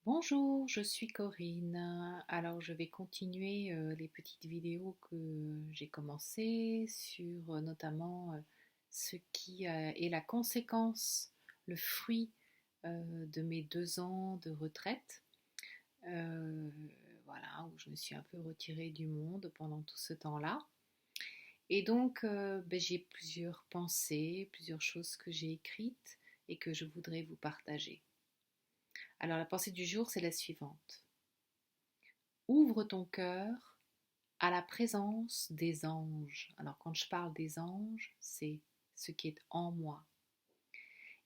Bonjour, je suis Corinne. Alors, je vais continuer les petites vidéos que j'ai commencées sur notamment ce qui est la conséquence, le fruit de mes 2 ans de retraite. Euh, voilà, où je me suis un peu retirée du monde pendant tout ce temps-là. Et donc, j'ai plusieurs pensées, plusieurs choses que j'ai écrites et que je voudrais vous partager. Alors, la pensée du jour, c'est la suivante. Ouvre ton cœur à la présence des anges. Alors quand je parle des anges, c'est ce qui est en moi.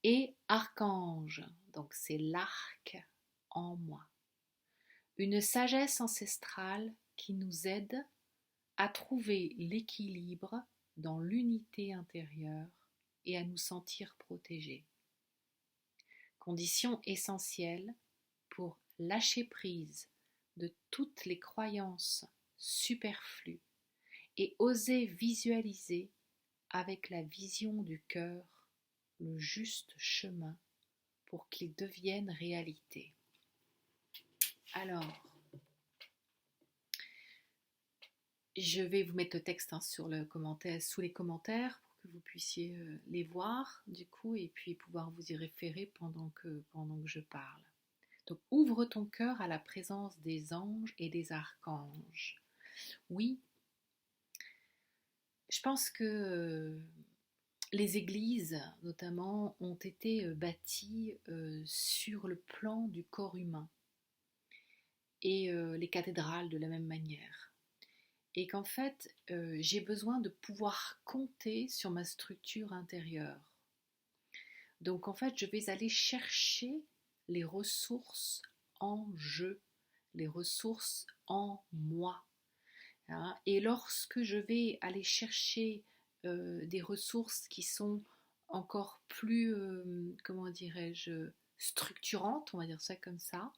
Et archange, donc c'est l'arc en moi. Une sagesse ancestrale qui nous aide à trouver l'équilibre dans l'unité intérieure et à nous sentir protégés. Condition essentielle pour lâcher prise de toutes les croyances superflues et oser visualiser avec la vision du cœur le juste chemin pour qu'il devienne réalité. Alors, je vais vous mettre le texte sur le commentaire, sous les commentaires pour que vous puissiez les voir du coup et puis pouvoir vous y référer pendant que je parle. Donc, ouvre ton cœur à la présence des anges et des archanges. Oui, je pense que les églises, notamment, ont été bâties sur le plan du corps humain et les cathédrales de la même manière. Et qu'en fait, j'ai besoin de pouvoir compter sur ma structure intérieure. Donc en fait, je vais aller chercher les ressources en jeu, les ressources en moi. Hein. Et lorsque je vais aller chercher des ressources qui sont encore plus, comment dirais-je, structurantes, on va dire ça comme ça,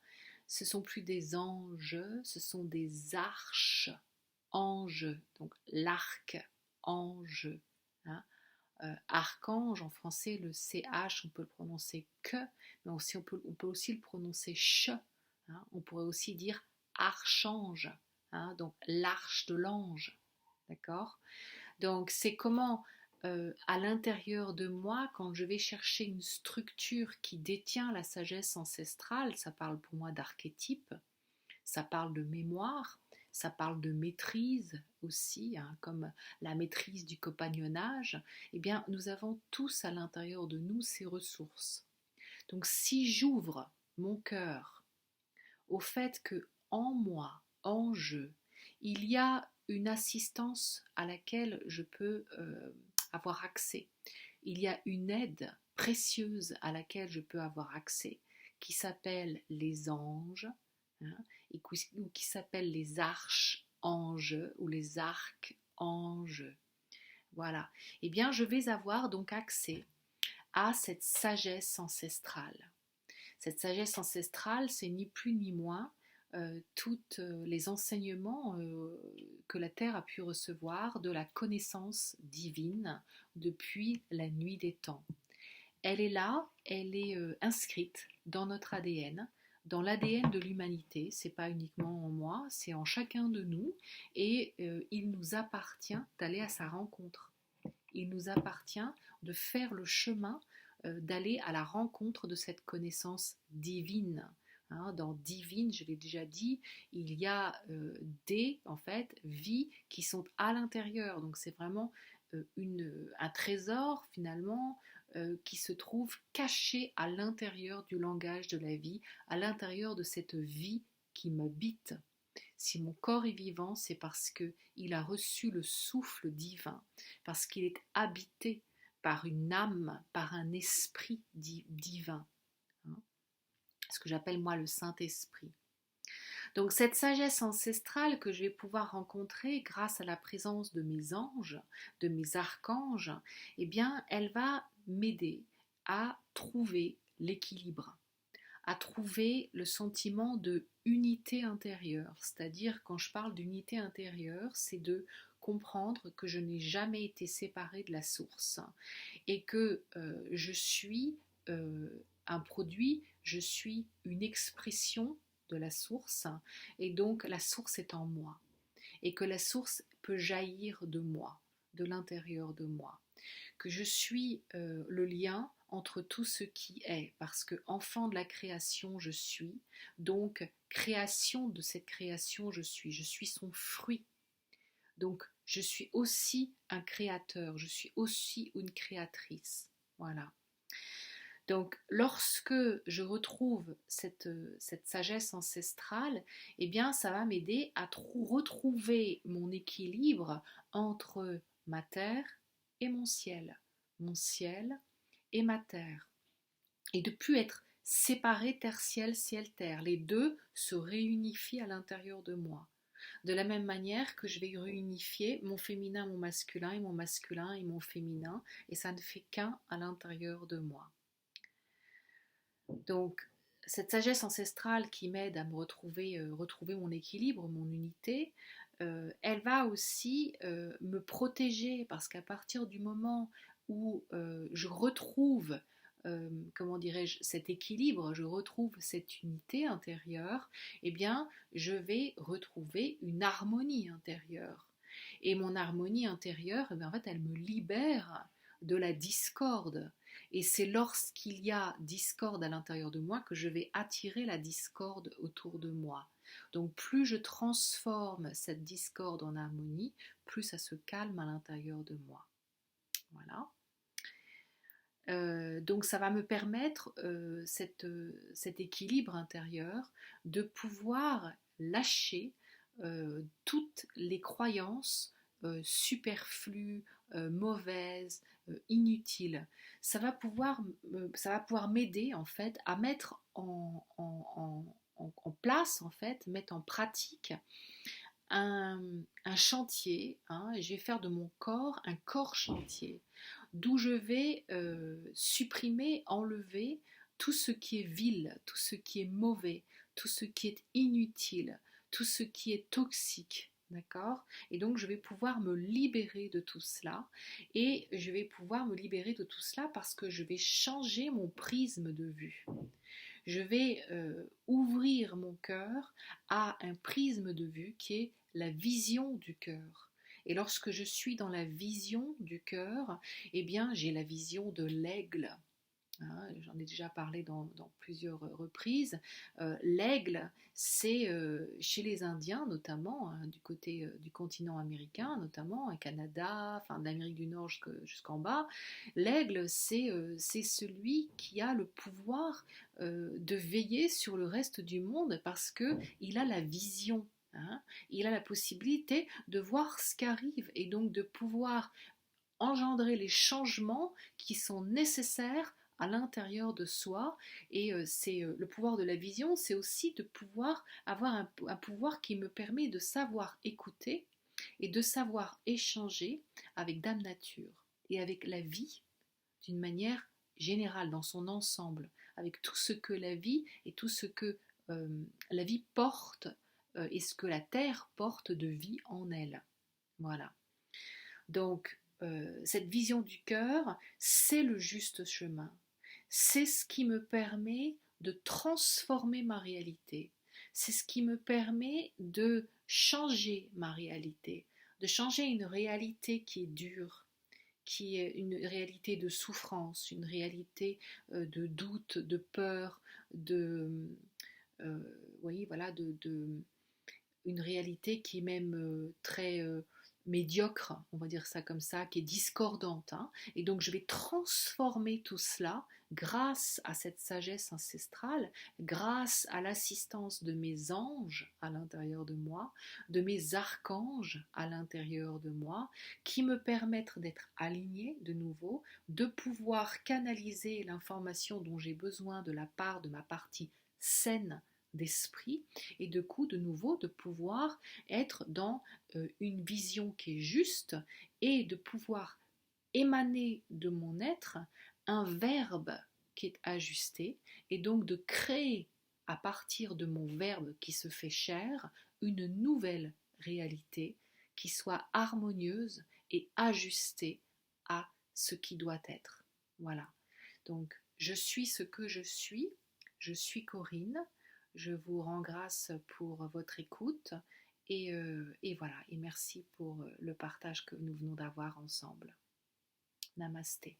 ce sont plus des anges, ce sont des arches anges, donc l'arc ange. Hein. Archange, en français, le CH, on peut le prononcer que, mais aussi, on peut aussi le prononcer ch. Hein. On pourrait aussi dire archange, hein, donc l'arche de l'ange. D'accord. Donc, c'est comment, à l'intérieur de moi, quand je vais chercher une structure qui détient la sagesse ancestrale, ça parle pour moi d'archétype, ça parle de mémoire, ça parle de maîtrise aussi, hein, comme la maîtrise du compagnonnage. Eh bien, nous avons tous à l'intérieur de nous ces ressources. Donc, si j'ouvre mon cœur au fait que en moi, en jeu, il y a une assistance à laquelle je peux avoir accès. Il y a une aide précieuse à laquelle je peux avoir accès, qui s'appelle les anges, hein, ou qui s'appelle les archanges ou les archanges. Voilà. Eh bien, je vais avoir donc accès à cette sagesse ancestrale. Cette sagesse ancestrale, c'est ni plus ni moins tous les enseignements que la Terre a pu recevoir de la connaissance divine depuis la nuit des temps. Elle est là, elle est inscrite dans notre ADN, dans l'ADN de l'humanité. C'est pas uniquement en moi, c'est en chacun de nous, et il nous appartient d'aller à sa rencontre. Il nous appartient de faire le chemin, d'aller à la rencontre de cette connaissance divine. Hein, dans divine, je l'ai déjà dit, il y a des, en fait, vies qui sont à l'intérieur. Donc c'est vraiment un trésor finalement qui se trouve caché à l'intérieur du langage de la vie, à l'intérieur de cette vie qui m'habite. Si mon corps est vivant, c'est parce qu'il a reçu le souffle divin, parce qu'il est habité par une âme, par un esprit divin, hein, ce que j'appelle moi le Saint-Esprit. Donc cette sagesse ancestrale que je vais pouvoir rencontrer grâce à la présence de mes anges, de mes archanges, eh bien elle va m'aider à trouver l'équilibre, à trouver le sentiment de unité intérieure. C'est-à-dire, quand je parle d'unité intérieure, c'est de comprendre que je n'ai jamais été séparée de la source et que je suis un produit je suis une expression de la source, et donc la source est en moi, et que la source peut jaillir de moi, de l'intérieur de moi, que je suis le lien entre tout ce qui est, parce que enfant de la création je suis, donc création de cette création je suis son fruit, donc je suis aussi un créateur, je suis aussi une créatrice, voilà. Donc, lorsque je retrouve cette sagesse ancestrale, eh bien, ça va m'aider à retrouver mon équilibre entre ma terre et mon ciel et ma terre, et de plus être séparé terre-ciel, ciel-terre. Les deux se réunifient à l'intérieur de moi. De la même manière que je vais réunifier mon féminin, mon masculin et mon masculin et mon féminin, et ça ne fait qu'un à l'intérieur de moi. Donc, cette sagesse ancestrale qui m'aide à me retrouver mon équilibre, mon unité, elle va aussi me protéger parce qu'à partir du moment où je retrouve, comment dirais-je, cet équilibre, je retrouve cette unité intérieure, eh bien, je vais retrouver une harmonie intérieure. Et mon harmonie intérieure, eh bien, en fait, elle me libère de la discorde. Et c'est lorsqu'il y a discorde à l'intérieur de moi que je vais attirer la discorde autour de moi. Donc plus je transforme cette discorde en harmonie, plus ça se calme à l'intérieur de moi. Voilà. Donc ça va me permettre, cet équilibre intérieur, de pouvoir lâcher toutes les croyances superflues, mauvaises, inutiles. Ça va pouvoir m'aider en fait à mettre en place, en fait, mettre en pratique un, un chantier, hein, et je vais faire de mon corps un corps chantier, d'où je vais supprimer, enlever tout ce qui est vil, tout ce qui est mauvais, tout ce qui est inutile, tout ce qui est toxique. D'accord? Et donc je vais pouvoir me libérer de tout cela, et je vais pouvoir me libérer de tout cela parce que je vais changer mon prisme de vue. Je vais ouvrir mon cœur à un prisme de vue qui est la vision du cœur. Et lorsque je suis dans la vision du cœur, eh bien j'ai la vision de l'aigle. Hein, j'en ai déjà parlé dans plusieurs reprises. L'aigle, c'est chez les Indiens notamment, hein, du côté du continent américain, notamment, au Canada, enfin d'Amérique du Nord jusqu'en bas. L'aigle, c'est celui qui a le pouvoir de veiller sur le reste du monde parce qu'il a la vision. Hein, il a la possibilité de voir ce qui arrive et donc de pouvoir engendrer les changements qui sont nécessaires à l'intérieur de soi. Et c'est le pouvoir de la vision, c'est aussi de pouvoir avoir un pouvoir qui me permet de savoir écouter et de savoir échanger avec Dame Nature et avec la vie d'une manière générale, dans son ensemble, avec tout ce que la vie et tout ce que la vie porte et ce que la terre porte de vie en elle. Voilà. Donc, cette vision du cœur, c'est le juste chemin. C'est ce qui me permet de transformer ma réalité. C'est ce qui me permet de changer ma réalité, de changer une réalité qui est dure, qui est une réalité de souffrance, une réalité de doute, de peur, oui, voilà, une réalité qui est même très médiocre, on va dire ça comme ça, qui est discordante. Hein. Et donc je vais transformer tout cela grâce à cette sagesse ancestrale, grâce à l'assistance de mes anges à l'intérieur de moi, de mes archanges à l'intérieur de moi, qui me permettent d'être alignée de nouveau, de pouvoir canaliser l'information dont j'ai besoin de la part de ma partie saine d'esprit, et de coup de nouveau de pouvoir être dans une vision qui est juste et de pouvoir émaner de mon être un verbe qui est ajusté, et donc de créer à partir de mon verbe qui se fait chair une nouvelle réalité qui soit harmonieuse et ajustée à ce qui doit être. Voilà. Donc je suis ce que je suis Je suis Corinne, je vous rends grâce pour votre écoute et voilà, et merci pour le partage que nous venons d'avoir ensemble. Namasté.